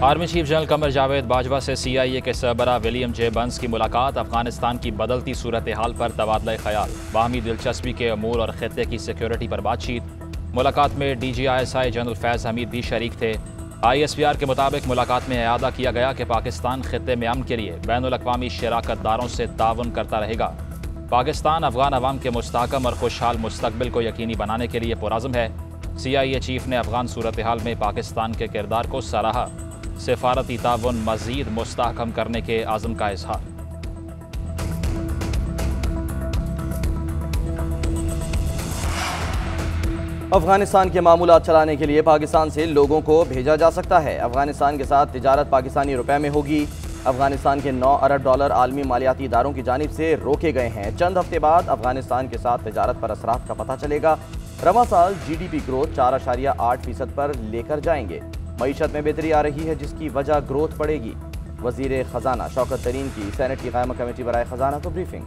Army chief general Qamar Javed Bajwa से CIA के सरबराह William J. बंस की मुलाकात। अफगानिस्तान की बदलती सूरत हाल पर तबादला ख्याल, बाहमी दिलचस्पी के अमूर और खित्ते की सिक्योरिटी पर बातचीत। मुलाकात में DGISI जनरल फैज़ हमीद भी शरीक थे। ISPR के मुताबिक मुलाकात में अयादा किया गया कि पाकिस्तान खित्ते में अमन के लिए बैनुल-अक़वामी शराकतदारों से ताउन करता रहेगा। पाकिस्तान अफगान अवाम के मुस्तहकम और खुशहाल मुस्तकबिल को यकीनी बनाने के लिए पुरअज़्म है। CIA चीफ ने अफगान सूरत हाल में पाकिस्तान के किरदार को सराहा। सिफारती ताउन मज़ीद मुस्तहकम करने के आज़म का इज़हार। अफगानिस्तान के मामूलात चलाने के लिए पाकिस्तान से लोगों को भेजा जा सकता है। अफगानिस्तान के साथ तिजारत पाकिस्तानी रुपए में होगी। अफगानिस्तान के 9 अरब डॉलर आलमी मालियाती इदारों की जानिब से रोके गए हैं। चंद हफ्ते बाद अफगानिस्तान के साथ तिजारत पर असरात का पता चलेगा। रवा साल GDP ग्रोथ 4.8% पर लेकर जाएंगे। मईशत में बेहतरी आ रही है, जिसकी वजह ग्रोथ बढ़ेगी। वज़ीर ख़जाना शौकत तरीन की सेनेट की क़ायमा कमेटी बराए ख़जाना को ब्रीफिंग।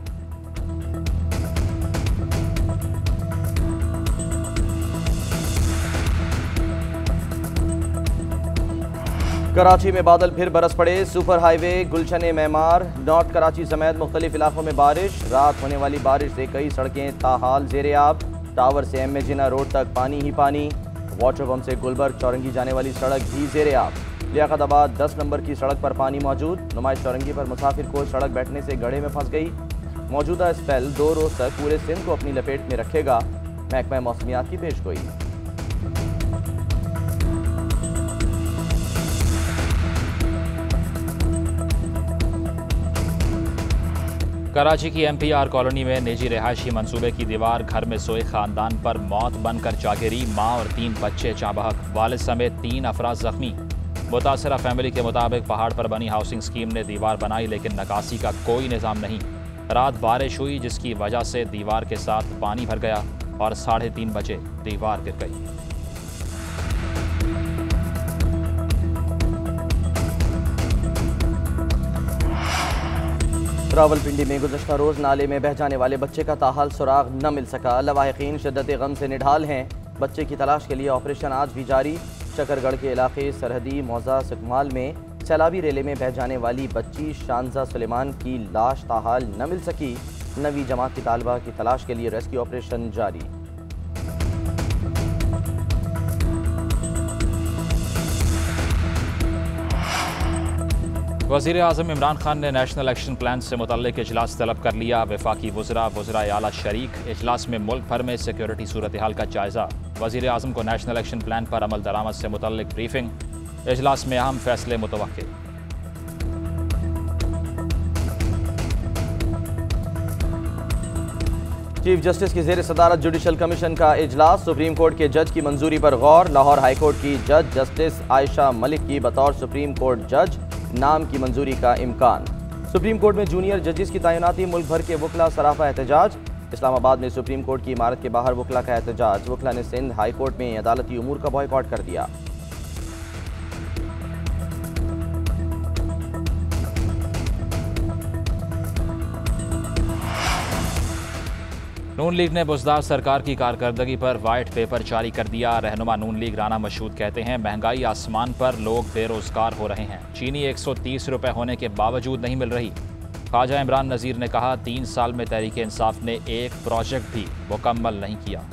कराची में बादल फिर बरस पड़े। सुपर हाईवे गुलशन मेमार नॉर्थ कराची समेत मुख्तलिफ इलाकों में बारिश। रात होने वाली बारिश से कई सड़कें ताहाल ज़ेरे आब। टावर से MA जिन्ना रोड तक पानी ही पानी। वाटर पम्प से गुलबर्ग चौरंगी जाने वाली सड़क भी ज़ेरे आब। लियाकताबाद 10 नंबर की सड़क पर पानी मौजूद। नुमाइश चौरंगी पर मुसाफिर को सड़क बैठने से गड्ढे में फंस गई। मौजूदा स्पेल 2 रोज़ तक पूरे सिंध को अपनी लपेट में रखेगा। महकमा मौसमियात की पेशगोई। कराची की MPR कॉलोनी में निजी रिहायशी मंसूबे की दीवार घर में सोए खानदान पर मौत बनकर जा गिरी। माँ और 3 बच्चे चाबहक, वालिद समेत 3 अफराद जख्मी। मुतासरा फैमिली के मुताबिक पहाड़ पर बनी हाउसिंग स्कीम ने दीवार बनाई, लेकिन नकासी का कोई निज़ाम नहीं। रात बारिश हुई, जिसकी वजह से दीवार के साथ पानी भर गया और 3:30 बजे दीवार गिर गई। रावलपिंडी में गुज़श्ता रोज़ नाले में बह जाने वाले बच्चे का ताहाल सुराग न मिल सका। लवाहिकीन शिद्दत गम से निढाल हैं। बच्चे की तलाश के लिए ऑपरेशन आज भी जारी। शकरगढ़ के इलाके सरहदी मौजा सुकमाल में सैलाबी रेले में बह जाने वाली बच्ची शानजा सुलेमान की लाश ताहाल न मिल सकी। 9वीं जमात की तालिबा की तलाश के लिए रेस्क्यू ऑपरेशन जारी। वज़ीर आज़म इमरान खान ने नेशनल एक्शन प्लान से मुतल्लिक़ इजलास तलब कर लिया। वफाकी वज़राए आला शरीक। इजलास में मुल्क भर में सिक्योरिटी सूरत हाल का जायज़ा। वज़ीर आज़म को नेशनल एक्शन प्लान पर अमल दरामद से मुतल्लिक़ ब्रीफिंग। इजलास में अहम फैसले मुतवक्किल। चीफ जस्टिस की ज़ेर सदारत जुडिशल कमीशन का इजलास। सुप्रीम कोर्ट के जज की मंजूरी पर गौर। लाहौर हाई कोर्ट की जज जस्टिस आयशा मलिक की बतौर सुप्रीम कोर्ट जज नाम की मंजूरी का इम्कान। सुप्रीम कोर्ट में जूनियर जजेस की तैनाती। मुल्क भर के वकला सराफा एहतजाज। इस्लामाबाद में सुप्रीम कोर्ट की इमारत के बाहर वकला का एहतजाज। वकला ने सिंध हाई कोर्ट में अदालती उमूर का बॉयकॉट कर दिया। नून लीग ने बुज़दार सरकार की कारकर्दगी पर वाइट पेपर जारी कर दिया। रहनुमा नून लीग राना मशहूद कहते हैं, महंगाई आसमान पर, लोग बेरोजगार हो रहे हैं। चीनी 130 रुपए होने के बावजूद नहीं मिल रही। ख्वाजा इमरान नज़ीर ने कहा, 3 साल में तहरीक इंसाफ ने एक प्रोजेक्ट भी मुकम्मल नहीं किया।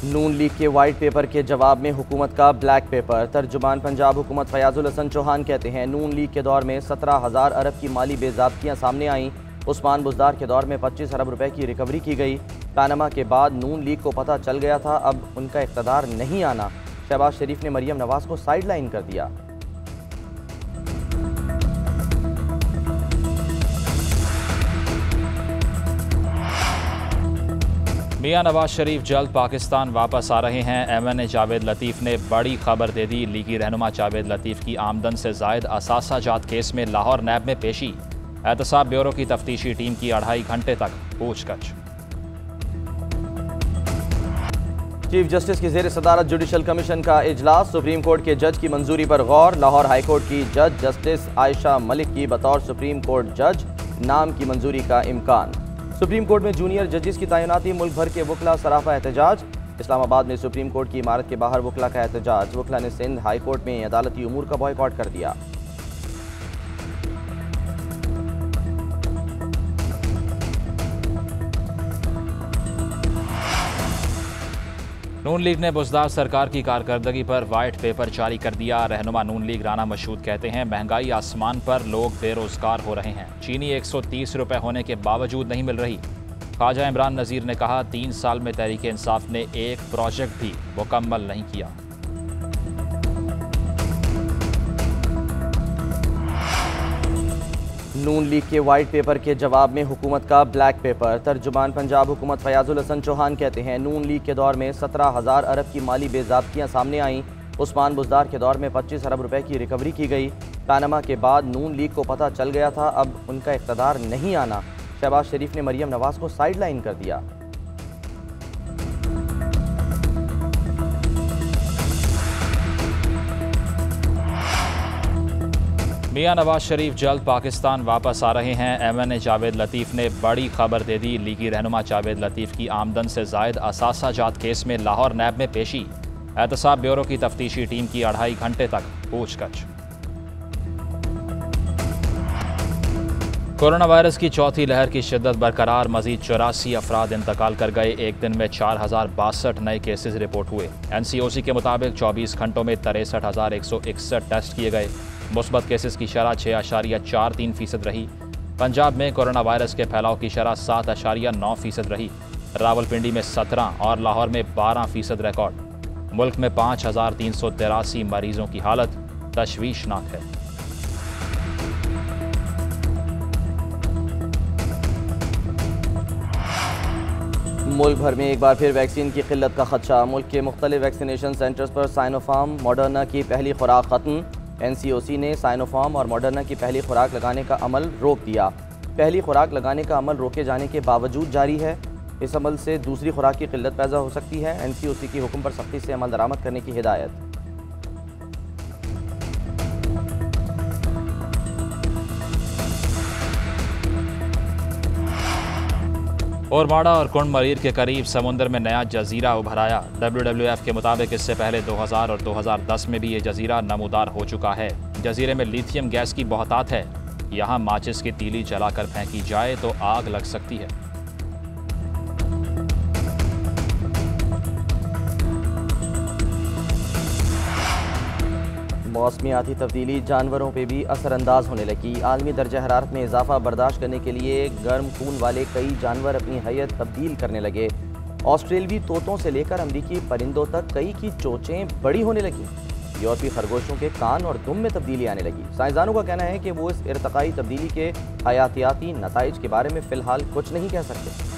नून लीग के वाइट पेपर के जवाब में हुकूमत का ब्लैक पेपर। तर्जुमान पंजाब हुकूमत फयाजुल हसन चौहान कहते हैं, नून लीग के दौर में 17,000 अरब की माली बेज़ाब्तियाँ सामने आईं। उस्मान बुज़दार के दौर में 25 अरब रुपए की रिकवरी की गई। पैनमा के बाद नून लीग को पता चल गया था अब उनका इक़्तिदार नहीं आना। शहबाज शरीफ ने मरियम नवाज को साइड लाइन कर दिया। मियां नवाज शरीफ जल्द पाकिस्तान वापस आ रहे हैं। MNA जावेद लतीफ़ ने बड़ी खबर दे दी। लीगी रहनुमा जावेद लतीफ़ की आमदन से ज़ायद असासा जात केस में लाहौर नैब में पेशी। एहतसाब ब्यूरो की तफ्तीशी टीम की 2.5 घंटे तक पूछताछ। चीफ जस्टिस की ज़ेर सदारत जुडिशल कमीशन का इजलास। सुप्रीम कोर्ट के जज की मंजूरी पर गौर। लाहौर हाई कोर्ट की जज जस्टिस आयशा मलिक की बतौर सुप्रीम कोर्ट जज नाम की मंजूरी का इम्कान। सुप्रीम कोर्ट में जूनियर जजेस की तैनाती। मुल्क भर के वकला सराफा एहतजाज। इस्लामाबाद में सुप्रीम कोर्ट की इमारत के बाहर वकला का एहतजाज। वकला ने सिंध हाई कोर्ट में अदालती उमूर का बॉयकॉट कर दिया। नून लीग ने बुज़दार सरकार की कारकर्दगी पर वाइट पेपर जारी कर दिया। रहनुमा नून लीग राना मशहूद कहते हैं, महंगाई आसमान पर, लोग बेरोजगार हो रहे हैं। चीनी 130 रुपए होने के बावजूद नहीं मिल रही। ख्वाजा इमरान नज़ीर ने कहा, 3 साल में तहरीक इंसाफ ने एक प्रोजेक्ट भी मुकम्मल नहीं किया। नून लीग के वाइट पेपर के जवाब में हुकूमत का ब्लैक पेपर। तर्जुमान पंजाब हुकूमत फयाजुल हसन चौहान कहते हैं, नून लीग के दौर में 17,000 अरब की माली बेज़ाब्तियाँ सामने आईं। उस्मान बुज़दार के दौर में 25 अरब रुपए की रिकवरी की गई। पैनमा के बाद नून लीग को पता चल गया था अब उनका इक़्तिदार नहीं आना। शहबाज शरीफ ने मरियम नवाज को साइड लाइन कर दिया। मियां नवाज शरीफ जल्द पाकिस्तान वापस आ रहे हैं। MNA जावेद लतीफ़ ने बड़ी खबर दे दी। लीगी रहनुमा जावेद लतीफ़ की आमदन से जायद असासा जात केस में लाहौर नैब में पेशी। एहतसाब ब्यूरो की तफ्तीशी टीम की 2.5 घंटे तक पूछताछ। कोरोना वायरस की चौथी लहर की शिद्दत बरकरार। मजीद 84 अफराद इंतकाल कर गए। एक दिन में 4062 नए केसेज रिपोर्ट हुए। NCOC के मुताबिक 24 घंटों में 63,161 टेस्ट किए गए। मुस्बत केसेस की शरह 6.43% रही। पंजाब में कोरोना वायरस के फैलाव की शरह 7.9% रही। रावलपिंडी में 17 और लाहौर में 12% रिकॉर्ड। मुल्क में 5,383 मरीजों की हालत तशवीशनाक है। मुल्क भर में एक बार फिर वैक्सीन की किल्लत का खदशा। मुल्क के मुख्तलिफ वैक्सीनेशन सेंटर्स पर साइनोफार्म मॉडर्ना की पहली खुराक ख़त्म। NCOC ने साइनोफार्म और मॉडर्ना की पहली खुराक लगाने का अमल रोक दिया। पहली खुराक लगाने का अमल रोके जाने के बावजूद जारी है। इस अमल से दूसरी खुराक की किल्लत पैदा हो सकती है। NCOC की हुक्म पर सख्ती से अमल दरामद करने की हिदायत। और माड़ा और कुंड मरीर के करीब समुंदर में नया जजीरा उभर आया। WWF के मुताबिक इससे पहले 2000 और 2010 में भी ये जजीरा नमूदार हो चुका है। जजीरे में लिथियम गैस की बहुतात है। यहाँ माचिस की तीली जलाकर फेंकी जाए तो आग लग सकती है। मौसमियाती तब्दीली जानवरों पे भी असरअंदाज होने लगी। आलमी दर्जा हरारत में इजाफा बर्दाश्त करने के लिए गर्म खून वाले कई जानवर अपनी हैयत तब्दील करने लगे। ऑस्ट्रेलवी तोतों से लेकर अमरीकी परिंदों तक कई की चोंचें बड़ी होने लगी। यूरोपीय खरगोशों के कान और दुम में तब्दीली आने लगी। साइंसदानों का कहना है कि वो इस इर्तकाई तब्दीली के हयातियाती नताइज के बारे में फ़िलहाल कुछ नहीं कह सकते।